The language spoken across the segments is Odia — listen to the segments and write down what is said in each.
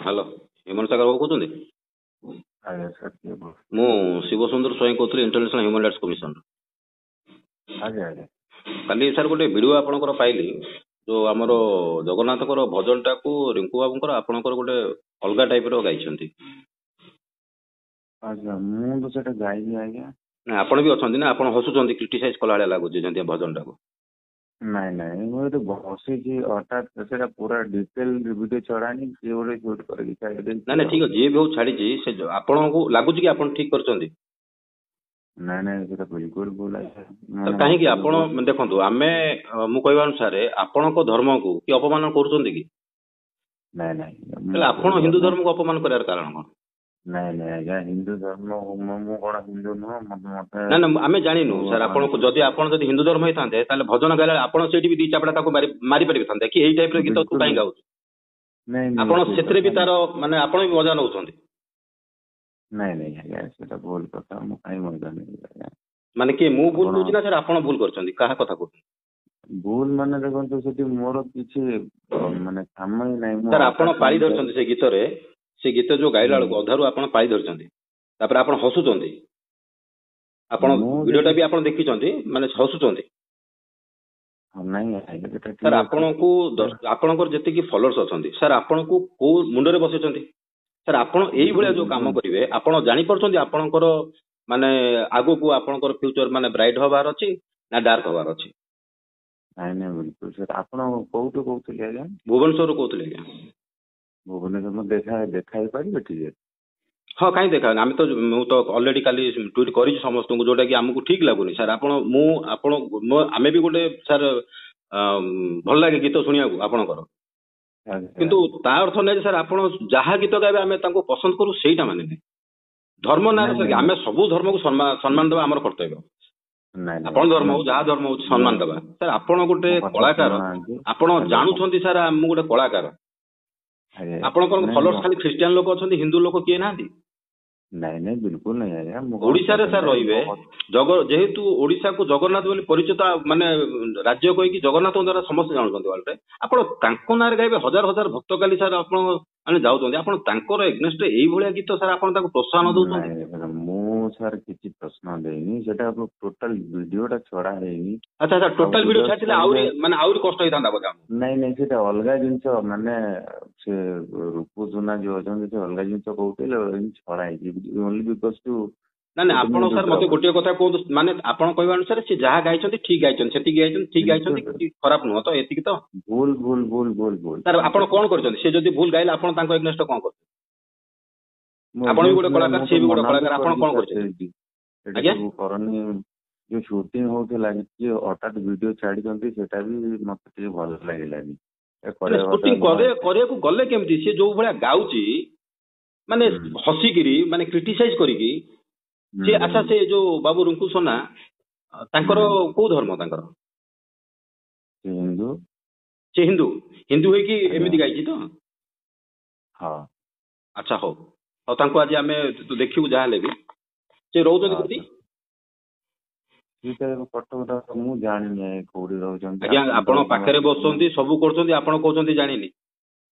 हेलो हेमंत सागर बाबू कहते ଆଜ୍ଞା ସାର୍ କିଏ କହୁଛନ୍ତି? मु शिवसुंदर स्वयं कहते इंटरनेशनल ह्यूमन राइट्स कमिशन ଆଜ୍ଞା ଆଜ୍ଞା काली सर गोटे वीडियो आपनकर पाइली जो आमर जगन्नाथकर भजन टाकू रिंकू बाबूकर आपनकर गोटे अलगा टाइप रो गाइछंती ଆଜ୍ଞା ମୁଁ ତ ସେଟା ଗାଇନି ଆଜ୍ଞା। ଆପଣ ବି ଅଛନ୍ତି ନା ଆପଣ ହସୁଛନ୍ତି କ୍ରିଟିସାଇଜ କଲା ଭଳିଆ ଲାଗୁଛି ଯେମିତି ଭଜନ ଟାକୁ ନାଇଁ ନାଇଁ ମୁଁ ଏଠି ବସିଛି ହଠାତ୍ ସେଟା ପୁରା ଡିଟେଲ ଭିଡ଼ିଓ ଛଡ଼ାନି କିଏ ଗୋଟେ ସୁଟ୍ କରିକି ଛାଡ଼ିଦେଇଛି ନା ନା ଆଉ। ଠିକ ଅଛି ଯିଏ ବି ହଉ ଛାଡିଛି ସେ ଆପଣଙ୍କୁ ଲାଗୁଛି କି ଆପଣ ଠିକ କରିଛନ୍ତି ନାଇଁ ନାଇଁ ସେଟା ବିଲକୁଲ ଭୁଲ ଆଜ୍ଞା। ତ ମାନେ କାହିଁକି ମତେ ବି ଆପଣ ବହୁତ ଦେଖନ୍ତୁ ଆମେ ମୁଁ କହିବା ଅନୁସାରେ ଆପଣଙ୍କ ଧର୍ମକୁ କି ଅପମାନ କରୁଛନ୍ତି କି ନାଇଁ ନାଇଁ ତାହେଲେ ମୋ ଆପଣ ହିନ୍ଦୁ ଧର୍ମ ଧର୍ମକୁ ଅପମାନ କରିବାର କାରଣ କଣ ନାଇଁ ନାଇଁ ଆଜ୍ଞା ହିନ୍ଦୁ ଧର୍ମ ମୁଁ କଣ ହିନ୍ଦୁ ନୁହଁ ମତେ ନା ନା ଆମେ ଜାଣିନୁ ସାର୍ ଭଗବାନ ଆପଣଙ୍କୁ ଯଦି ଆପଣ ଯଦି ହିନ୍ଦୁ ଧର୍ମ ହେଇଥାନ୍ତେ ତାହେଲେ ଭଜନ ଗାଇଲା ବେଳେ ଆପଣ ସେଇଠି ବି ଦି ଚାପଡ଼ା ତାକୁ ମାରି ପାରିଥାନ୍ତେ କି ଏଇ ଟାଇପ ର ଗୀତ ତୁ ବିଲକୁଲ କାହିଁ ଗାଉଛୁ ନାଇଁ ନାଇଁ ଆପଣ ସେ ସେଥିରେ ବି କଥା ତାର ମାନେ ଆପଣ ବି ମଜା ନଉଛନ୍ତି ନାଇଁ ନାଇଁ ଆଜ୍ଞା ସେଟା ଭୁଲ କଥା ମୁଁ କାହିଁ ମଜା ନେବି ଆଜ୍ଞା। ମାନେ କିଏ ମୁଁ ଭୁଲ ଆପଣ କହୁଛି ନା ସାର୍ ଆପଣ ଭୁଲ କରିଛନ୍ତି କାହା କଥା କହୁଛନ୍ତି ଭୁଲ ମାନେ ଦେଖନ୍ତୁ ସେଠି ମୋର କିଛି ମାନେ କାମ ହିଁ ନାହିଁ ମୁଁ ସାର୍ ଆପଣ ହଠାତ୍ ପାଳି ଯାଇ ଧରିଛନ୍ତି ସେ ଗୀତରେ ସେ ଗୀତ ଯୋଉ ଗାଇଲା ବେଳକୁ ଅଧାରୁ ଆପଣ ପାଳି ଧରିଛନ୍ତି ତାପରେ ଆପଣ ହସୁଛନ୍ତି ଆପଣ ମୁଁ ଭିଡିଓଟା ଯଦି ବି ଆପଣ ଦେଖିଛନ୍ତି ମାନେ ହସୁଛନ୍ତି ନାଇଁ ଆଜ୍ଞା ସେଟା ସାର୍ ଠିକ ଅଛି ଆପଣଙ୍କୁ ଆପଣଙ୍କର ଯେତିକି ଫଲୋଅର୍ସ ଅଛନ୍ତି ସାର୍ ଆପଣଙ୍କୁ କୋଉ ମୁଣ୍ଡରେ ବସେଇଛନ୍ତି ସାର୍ ଆପଣ ଏଇଭଳିଆ ଯୋଉ କାମ କରିବେ ଆପଣ ଜାଣିପାରୁଛନ୍ତି ଆପଣଙ୍କର ମାନେ ଆଗକୁ ଆପଣଙ୍କର ଫ୍ୟୁଚର ମାନେ ବ୍ରାଇଟ ହବାର ଅଛି ନା ଡାର୍କ ହବାର ଅଛି ନାଇଁ ନାଇଁ ବିଲକୁଲ ସାର୍ ଆପଣ କୋଉଠୁ କହୁଥିଲେ ଆଜ୍ଞା? ଭୁବନେଶ୍ୱରରୁ କହୁଥିଲେ ଆଜ୍ଞା ଭୁବନେଶ୍ୱର ମୁଁ ଦେଖା ହେଇପାରିବେ ଟିକେ ହଁ କାହିଁ ଦେଖା ଆମେ ତ ମୁଁ ତ ଅଲରେଡି କାଲି ଟ୍ୱିଟ୍ କରିଛି ସମସ୍ତଙ୍କୁ ଯୋଉଟା କି ଆମକୁ ଠିକ ଲାଗୁନି ସାର୍ ଆପଣ ମୁଁ ଆପଣ ଆମେ ବି ଗୋଟେ ସାର୍ ଭଲ ଲାଗେ ଗୀତ ଶୁଣିବାକୁ ଆପଣଙ୍କର କିନ୍ତୁ ତା ଅର୍ଥ ନାହିଁ ଯେ ସାର୍ ଆପଣ ଯାହା ଗୀତ ଗାଇବେ ଆମେ ତାଙ୍କୁ ପସନ୍ଦ କରୁ ସେଇଟା ମାନେ ନାହିଁ ଧର୍ମ ନାଁରେ ନାଇଁ ସାର୍ ନାଇଁ ଆମେ ସବୁ ଧର୍ମକୁ ସମ୍ମାନ ଦେବା ଆମର କର୍ତ୍ତବ୍ୟ ନାଇଁ ନାଇଁ ଆପଣ ଧର୍ମ ହଉ ଶୁଣନ୍ତୁ ଯାହା ଧର୍ମ ହଉଛି ମୁଁ ସମ୍ମାନ ଦେବା ସାର୍ ଆପଣ ଗୋଟେ ମୋ କଥା କଳାକାର ଶୁଣୁନାହାନ୍ତି ଆପଣ ହ୍ୟାଲୋ ଜାଣୁଛନ୍ତି ସାର୍ ମୁଁ ଗୋଟେ କଳାକାର ଆଜ୍ଞା ଆପଣଙ୍କର ନାଇଁ ଫଲୋଅର୍ସ ଖାଲି ଖ୍ରୀଷ୍ଟିଆନ ଲୋକ ଅଛନ୍ତି ହିନ୍ଦୁ ଲୋକ କିଏ ନାହାନ୍ତି ନାଇଁ ନାଇଁ ବିଲକୁଲ ନାଇଁ ଆଜ୍ଞା ମୁଁ କଣ ଓଡିଶାରେ ସାର୍ କହୁଥିଲି ରହିବେ ଯେହେତୁ ଓଡିଶାକୁ ଜଗନ୍ନାଥ ବୋଲି ପରିଚିତ ମାନେ ରାଜ୍ୟ କହିକି ଜଗନ୍ନାଥଙ୍କ ଦ୍ୱାରା ସମସ୍ତେ ଜାଣୁଛନ୍ତି ୱାର୍ଲଡରେ ଆପଣ ତାଙ୍କ ନାଁରେ ଗାଇବେ ହଜାର ହଜାର ଭକ୍ତ କାଲି ସାର୍ ଆପଣ ମାନେ ଯାଉଛନ୍ତି ଆପଣ ତାଙ୍କର ଏଗନେଷ୍ଟ ଏଇଭଳିଆ ଗୀତ ସାର୍ ଆପଣ ତାକୁ ପ୍ରୋତ୍ସାହନ ଦଉଛନ୍ତି ନାଇଁ ମୁଁ ସାର୍ କିଛି ପ୍ରଶ୍ନ ଦେଇନି ସେଟା ଟୋଟାଲ ଭିଡିଓଟା ଛଡା ହେଇନି ଆଚ୍ଛା ଆଚ୍ଛା ଆଉ ଟୋଟାଲ ଭିଡିଓ ଭିଡିଓ ଛାଡିଥିଲେ ଆହୁରି ଛାଡିଲେ ମାନେ ଆହୁରି କଷ୍ଟ ହେଇଥାନ୍ତା ବୋଧେ ଆମକୁ ନାଇଁ ନାଇଁ ସେଟା ଅଲଗା ଜିନିଷ ମାନେ ସେ ରୂପ ସୁନା ଯୋଉ ଅଛନ୍ତି ସେ ଅଲଗା ଜିନିଷ କହୁଥିଲେ ଅଲଗା ଜିନିଷ ଛଡା ହେଇଛି ଓନ୍ଲି ବିକଜ ଟୁ ନା ନା ଆପଣ ସାର୍ ମତେ ଗୋଟିଏ କଥା କୁହନ୍ତୁ ମାନେ ଆପଣ କହିବା ଅନୁସାରେ ସେ ଯାହା ଗାଇଛନ୍ତି ଠିକ ଗାଇଛନ୍ତି ସେତିକି ଗାଇଛନ୍ତି ଠିକ ଗାଇଛନ୍ତି ବିଲକୁଲ କିଛି ଖରାପ ନୁହଁ ତ ଏତିକି ତ ଭୁଲ ଭୁଲ ଭୁଲ ଭୁଲ ଭୁଲ ସାର୍ ଆପଣ କଣ କରିଛନ୍ତି ସେ ଯଦି ଭୁଲ ଗାଇଲେ ଆପଣ ତାଙ୍କ ଏଗନେଷ୍ଟ କଣ କରୁଛନ୍ତି ମୁଁ ଆପଣ ବି ଗୋଟେ ଏଗେନ୍ଷ୍ଟ କଳାକାର ମୁଁ ତ ସିଏ ବି ଗୋଟେ ମନା ବି କଳାକାର ଆପଣ କରିଛି କଣ ସାର୍ କରିଛନ୍ତି ସେଇଠି ସେଟା ଆଜ୍ଞା ସବୁ କରନି ଯୋଉ ସୁଟିଂ ହଉଥିଲା କିଏ ହଠାତ୍ ଭିଡିଓ ଛାଡିଛନ୍ତି ସେଟା ବି ମତେ ଟିକେ ଭଲ ଲାଗିଲାନି କରିବା କଥା ସୁଟିଂ ନୁହଁ କରିବାକୁ ଗଲେ କେମିତି ସେ ଯୋଉ ଭଳିଆ ଗାଉଛି ମାନେ ହୁଁ ହସିକିରି ମାନେ କ୍ରିଟିସାଇଜ କରିକି ହୁଁ ସେ ଆଚ୍ଛା ହୁଁ ସେ ଯୋଉ ବାବୁ ରୁଙ୍କୁ ସୋନା ତାଙ୍କର ହୁଁ କୋଉ ଧର୍ମ ତାଙ୍କର ସେ ହିନ୍ଦୁ ସେ ହିନ୍ଦୁ ହିନ୍ଦୁ ହେଇକି ଆଜ୍ଞା ଏମିତି ଗାଇଛି ତ ହଁ ଆଚ୍ଛା ହଉ ହଉ ତାଙ୍କୁ ଆଜି ଆମେ ଦେଖିବୁ ଯାହା ହେଲେ ବି ସେ ରହୁଛନ୍ତି ହଁ କୋଉଠି ସେଇଟା କଟକଟା ମୁଁ ଜାଣିନି କୋଉଠି ରହୁଛନ୍ତି ଆଜ୍ଞା ଆପଣ ତ ପାଖରେ ବସୁଛନ୍ତି ସବୁ କରୁଛନ୍ତି ଆପଣ କହୁଛନ୍ତି ଜାଣିନି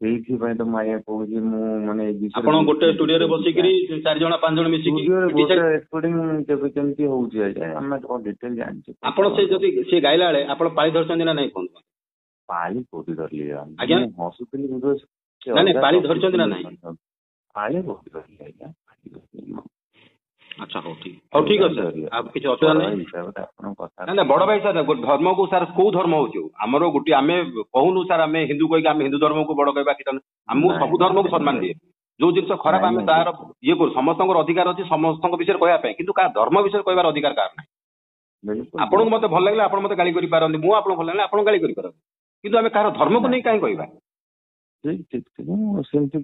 ସେଇଥିପାଇଁ ତ ମୁଁ ଆଜ୍ଞା କହୁଛି ମୁଁ ମାନେ ଏଇ ବିଷୟରେ ଆପଣ ଗୋଟେ ବିଲକୁଲ ଷ୍ଟୁଡିଓରେ ଡିଟେଲ କିଛି ବସିକିରି 4 ଜଣ 5 ଜଣ ମିଶିକି ଷ୍ଟୁଡିଓରେ ଗୋଟେ criticize ରେକର୍ଡିଂ କେବେ କେମିତି ହଉଛି ଆଜ୍ଞା ଆମେ କଣ ଡିଟେଲ ଜାଣିଛୁ ଆପଣ ସେ ଯଦି ସେ ଗାଇଲା ବେଳେ ଆପଣ ପାଳି ଧରିଛନ୍ତି ନା ନାଇଁ କୁହନ୍ତୁ ପାଳି କୋଉଠି ଧରିଲି ଆଜ୍ଞା ମୁଁ ହସୁଥିଲି ବିକଜ ସେ ନାଇଁ ନାଇଁ ଅଲଗା ପାଳି ଟପିକ ଧରିଛନ୍ତି ନା ନାଇଁ ପାଳି କୋଉଠି ଧରିଲି ଆଜ୍ଞା ପାଳି ଧରିଲି ଆଚ୍ଛା ହଉ ଠିକ ଅଛି ସାର୍ ଆଉ କିଛି ଅସୁବିଧା ବଡ ନାହିଁ ଭାଇ ହିସାବରେ ଆପଣଙ୍କ କଥା ନା ନା ବଡ ଭାଇ ସାର୍ ଧର୍ମକୁ ସାର୍ କୋଉ ଧର୍ମ ହଉଛି ଆମର ଗୋଟିଏ ଆମେ କହୁନୁ ସାର୍ ଆମେ ହିନ୍ଦୁ କହିକି ଆମେ ହିନ୍ଦୁ ଧର୍ମକୁ ବଡ କହିବା କି ଆମକୁ ନାଇଁ ସବୁ ଧର୍ମକୁ ସମ୍ମାନ ଦିଏ ଯୋଉ ଜିନିଷ ଖରାପ ନାଇଁ ଆମେ ନାଇଁ ତାର ଇଏ କରୁ ସମସ୍ତଙ୍କର ଅଧିକାର ଅଛି ସମସ୍ତଙ୍କ ବିଷୟରେ କହିବା ପାଇଁ କିନ୍ତୁ କାହା ଧର୍ମ ବିଷୟରେ କହିବାର ଅଧିକାର କାହାର ନାହିଁ ବିଲକୁଲ ଆପଣଙ୍କୁ ମତେ ଭଲ ଲାଗିଲେ ଆପଣ ମତେ ଗାଳି କରିପାରନ୍ତି ମୁଁ ଆପଣଙ୍କୁ ଭଲ ଲାଗିଲେ ଆପଣଙ୍କୁ ଗାଳି କରିପାରନ୍ତି କିନ୍ତୁ ଆମେ କାହାର ଧର୍ମକୁ ନେଇ କାହିଁ କହିବା ଠିକ ଠିକ ଠିକ ମୁଁ ସେମିତି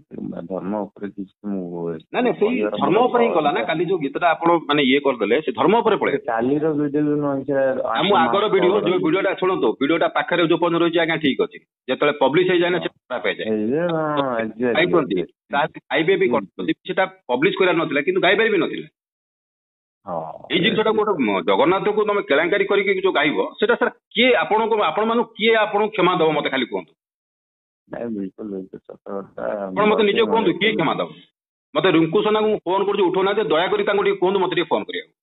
ଧର୍ମ ଉପରେ କିଛି ମୁଁ ନା ନାଇଁ ସେଇ କହିବାର ଧର୍ମ ମୋର ଉପରେ ହିଁ ଗଲା ନା ଅଧିକାର କାଲି ଯୋଉ ଗୀତଟା ଆପଣ ମାନେ ଇଏ କରିଦେଲେ ସେ ଧର୍ମ ଉପରେ ସେଟା ପଳେଇଲା କାଲିର ଭିଡିଓ ନୁହେଁ ସାର୍ ମୁଁ 8 ଆଗର ମାସ ଭିଡିଓ ତଳର ଯୋଉ ଭିଡିଓଟା ଶୁଣନ୍ତୁ ଭିଡିଓଟା ପାଖରେ ଯୋଉ ପର୍ଯ୍ୟନ୍ତ ରହିଛି ଆଜ୍ଞା ଠିକ ଅଛି ଯେତେବେଳେ ପବ୍ଲିଶ ହେଇଯାଏ ନା ସେଟା ଖରାପ ହେଇଯାଏ ଗାଇଛନ୍ତି ଗାଇବେ ବି ଯଦି ସେଟା ପବ୍ଲିଶ କରିବାର ନଥିଲା କିନ୍ତୁ ଗାଇବାରେ ବି ନଥିଲା ଏଇ ଜିନିଷଟାକୁ ଗୋଟେ ଜଗନ୍ନାଥକୁ ତମେ କେଳାଙ୍କାରୀ କରିକି ଯୋଉ ଗାଇବ ସେଟା ସାର୍ କିଏ ଆପଣଙ୍କୁ ଆପଣ ମାନଙ୍କୁ କିଏ ଆପଣଙ୍କୁ କ୍ଷମା ଦବ ମତେ ଖାଲି କୁହନ୍ତୁ ନାଇଁ ବିଲକୁଲ ବିଲକୁଲ ସତ କଥା। ଆପଣ ମତେ ନିଜେ କୁହନ୍ତୁ କିଏ କ୍ଷମା ଦବ? ମତେ ରିଙ୍କୁ ସୋନାକୁ ମୁଁ ଫୋନ କରୁଛି ଉଠଉନାହାନ୍ତି, ଦୟାକରି ତାଙ୍କୁ ଟିକେ କୁହନ୍ତୁ ମତେ ଟିକେ ଫୋନ କରିବାକୁ।